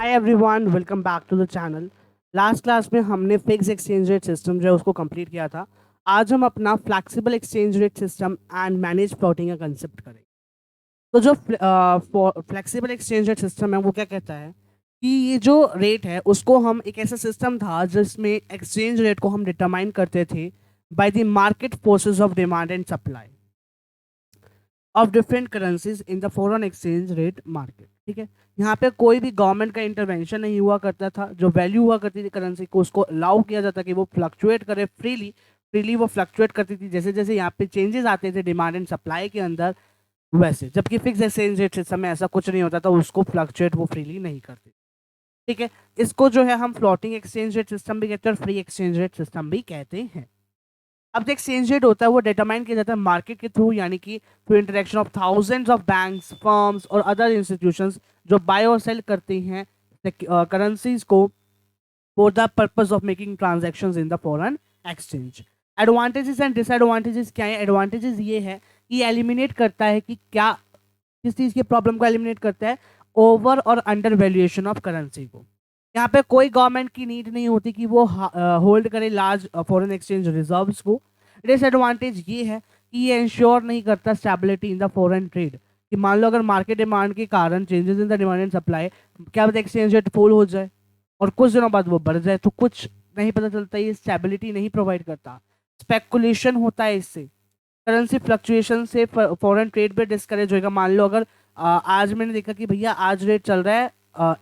Hi everyone, welcome back to the channel. Last class में हमने fix exchange rate system जो है उसको कंप्लीट किया था। आज हम अपना flexible exchange rate system and manage plotting का कंसेप्ट करेंगे। तो जो फ्लैक्सिबल एक्सचेंज रेट सिस्टम है वो क्या कहता है कि ये जो रेट है उसको हम एक ऐसा सिस्टम था जिसमें एक्सचेंज रेट को हम डिटरमाइन करते थे by the market forces of demand and supply of different currencies in the foreign exchange rate market. ठीक है, यहाँ पे कोई भी गवर्नमेंट का इंटरवेंशन नहीं हुआ करता था। जो वैल्यू हुआ करती थी करेंसी को उसको अलाउ किया जाता कि वो फ्लक्चुएट करे फ्रीली। फ्रीली वो फ्लक्चुएट करती थी जैसे जैसे यहाँ पे चेंजेस आते थे डिमांड एंड सप्लाई के अंदर वैसे। जबकि फिक्स एक्सचेंज रेट सिस्टम में ऐसा कुछ नहीं होता था, उसको फ्लक्चुएट वो फ्रीली नहीं करती। ठीक है, इसको जो है हम फ्लोटिंग एक्सचेंज रेट सिस्टम भी कहते हैं और फ्री एक्सचेंज रेट सिस्टम भी कहते हैं। अब जो एक्सचेंज रेट होता है वो डिटरमाइन किया जाता है मार्केट के थ्रू, यानी कि through interaction of thousands of banks, firms और अदर इंस्टीट्यूशंस जो बाय और सेल करते हैं करेंसीज को for the purpose of making transactions in the foreign exchange. Advantages and disadvantages क्या है? एडवांटेजेस ये है कि एलिमिनेट करता है कि क्या किस चीज़ की प्रॉब्लम को एलिमिनेट करता है, ओवर और अंडर वैल्यूएशन ऑफ करेंसी को। यहाँ पे कोई गवर्नमेंट की नीड नहीं होती कि वो होल्ड करे लार्ज फॉरेन एक्सचेंज रिजर्व्स को। डिसएडवांटेज ये है कि ये इंश्योर नहीं करता stability in the foreign trade. कि मान लो अगर मार्केट डिमांड के कारण changes in the demand and supply, क्या पता एक्सचेंज रेट फॉल हो जाए और कुछ दिनों बाद वो बढ़ जाए, तो कुछ नहीं पता चलता। ये स्टेबिलिटी नहीं प्रोवाइड करता, स्पेकुलेशन होता है इससे। करेंसी फ्लक्चुएशन से फॉरेन ट्रेड पे डिस्करेज होगा। मान लो अगर आज मैंने देखा कि भैया आज रेट चल रहा है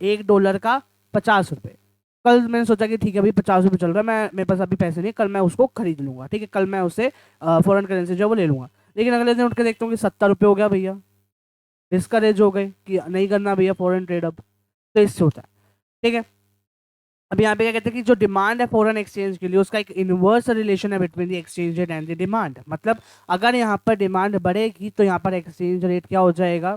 $1 का 50 रुपये। कल मैंने सोचा कि ठीक है भाई 50 रुपये चल रहा है, मैं मेरे पास अभी पैसे नहीं, कल मैं उसको खरीद लूंगा। ठीक है, कल मैं उसे फॉरेन करेंसी जो है वो ले लूंगा। लेकिन अगले दिन उठ के देखता हूँ कि 70 रुपये हो गया भैया, डिस्करेज हो गए कि नहीं करना भैया फॉरेन ट्रेड अब। तो इससे होता है। ठीक है, अब यहाँ पे क्या कहते हैं कि जो डिमांड है फॉरेन एक्सचेंज के लिए उसका एक इनवर्स रिलेशन है between the exchange rate and the demand. मतलब अगर यहाँ पर डिमांड बढ़ेगी तो यहाँ पर एक्सचेंज रेट क्या हो जाएगा?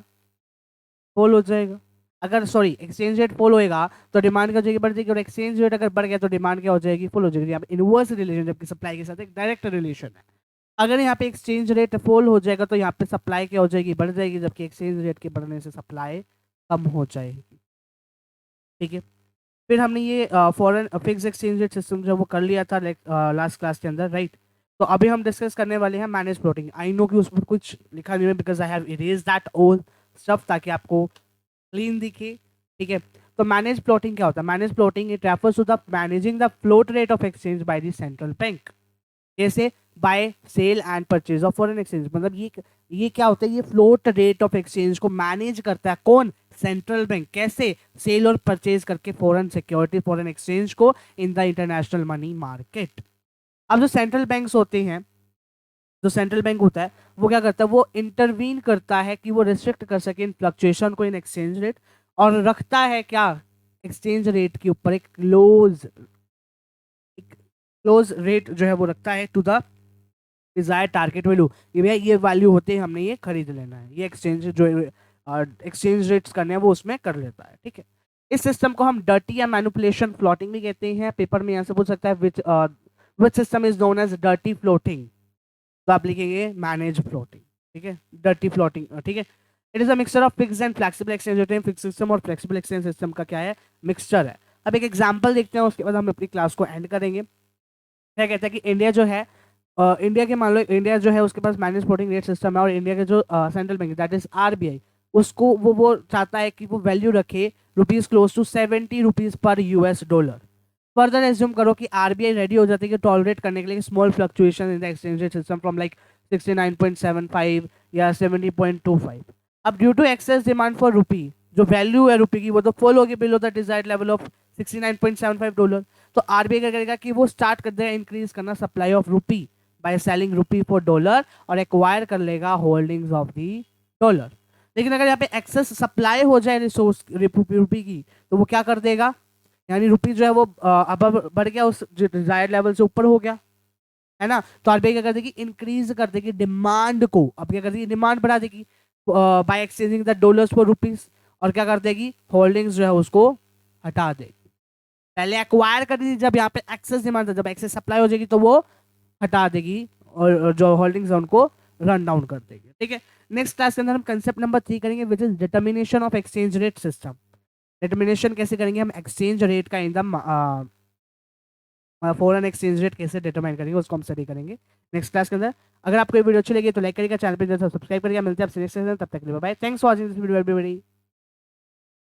फॉल हो जाएगा। अगर सॉरी एक्सचेंज रेट फॉल होएगा तो डिमांड क्या हो जाएगी? बढ़ जाएगी। और एक्सचेंज रेट अगर बढ़ गया तो डिमांड क्या हो जाएगी? फॉल हो जाएगी। यहाँ पे इनवर्स रिलेशन, जबकि सप्लाई के साथ एक डायरेक्ट रिलेशन है। अगर यहाँ पे एक्सचेंज रेट फॉल हो जाएगा तो यहाँ पे सप्लाई क्या हो जाएगी? बढ़ जाएगी, जबकि एक्सचेंज रेट के बढ़ने से सप्लाई कम हो जाएगी। ठीक है, फिर हमने ये foreign fix exchange rate system जो है वो कर लिया था लास्ट क्लास के अंदर, राइट। तो अभी हम डिस्कस करने वाले हैं मैनेज प्लॉटिंग। आई नो कि उसमें कुछ लिखा नहीं है because I have erase that old stuff ताकि आपको क्लीन दिखे। ठीक है, तो मैनेज प्लॉटिंग क्या होता है? Manage floating it refers to the managing the float rate of exchange by the central bank. जैसे buy sell and purchase of foreign exchange. मतलब ये क्या होता है? ये फ्लोट रेट ऑफ एक्सचेंज को मैनेज करता है कौन? Central bank. कैसे? सेल और परचेज करके फॉरेन सिक्योरिटी, फॉरेन एक्सचेंज को in the international money market. अब जो सेंट्रल बैंक्स होते हैं, जो सेंट्रल बैंक होता है वो क्या करता है? वो इंटरवीन करता है कि वो रिस्ट्रिक्ट कर सके इन फ्लक्चुएशन को इन एक्सचेंज रेट, और रखता है क्या? एक्सचेंज रेट के ऊपर एक क्लोज रेट जो है वो रखता है to the desire target value कि भैया ये वैल्यू होते हैं हमने ये खरीद लेना है। ये एक्सचेंज जो एक्सचेंज रेट्स करने हैं वो उसमें कर लेता है। ठीक है, इस सिस्टम को हम डर्टी या मैनिपुलेशन फ्लोटिंग भी कहते हैं। पेपर में यहाँ से पूछ सकता है which system is known as dirty floating, तो आप लिखेंगे मैनेज फ्लोटिंग। ठीक है, डर्टी फ्लोटिंग। ठीक है, it is a mixture of fix and flexible exchange होते हैं। फिक्स सिस्टम और फ्लेक्सिबल एक्सचेंज सिस्टम का क्या है? मिक्सचर है। अब एक एग्जांपल देखते हैं, उसके बाद हम अपनी क्लास को एंड करेंगे। क्या कहता है कि इंडिया जो है, इंडिया के मान लो इंडिया जो है उसके पास मैनेज फ्लोटिंग रेट सिस्टम है, और इंडिया के जो central bank that is RBI, उसको वो चाहता है कि वो वैल्यू रखे रुपीज क्लोज टू ₹70 पर $। फर्दर एज्यूम करो कि आरबीआई रेडी हो जाती है कि टॉलरेट करने के लिए small fluctuation in the exchange rate system from like 69.75 या 70.25। अब due to excess demand for rupee, जो वैल्यू है रुपी की वो तो फॉल होगी below the desired level of $69.75। तो आरबीआई क्या करेगा कि वो स्टार्ट कर देगा इंक्रीज करना supply of rupee by selling rupee for $, और एक्वायर कर लेगा होल्डिंग्स ऑफ दी $। लेकिन अगर यहाँ पे एक्सेस सप्लाई हो जाए रिसोर्स रुपी की, तो वो क्या कर देगा? यानी रुपी जो है वो अब बढ़ गया, उस डिजायर्ड लेवल से ऊपर हो गया, है ना। तो आरबीआई क्या कर देगी? इंक्रीज कर देगी डिमांड को। अब क्या कर देगी? डिमांड बढ़ा देगी by exchanging the dollars for rupees, और क्या कर देगी? होल्डिंग्स जो है उसको हटा देगी। पहले एक्वायर कर दी, जब यहाँ पे एक्सेस डिमांड था, जब एक्सेस सप्लाई हो जाएगी तो वो हटा देगी, और जो होल्डिंग्स है उनको रन डाउन कर देगी। ठीक है, नेक्स्ट क्लास के अंदर हम कंसेप्ट नंबर 3 करेंगे which is determination of exchange rate system. Determination कैसे करेंगे हम, एक्सचेंज रेट का एकदम फॉरेन एक्सचेंज रेट कैसे डिटरमाइन करेंगे उसको हम स्टडी करेंगे नेक्स्ट क्लास के अंदर। अगर आपको ये वीडियो अच्छी लगी तो लाइक करिएगा, चैनल पर सब्सक्राइब करिएगा। मिलते हैं आपसे नेक्स्ट, तब तक के लिए bye. Thanks for watching this video everybody.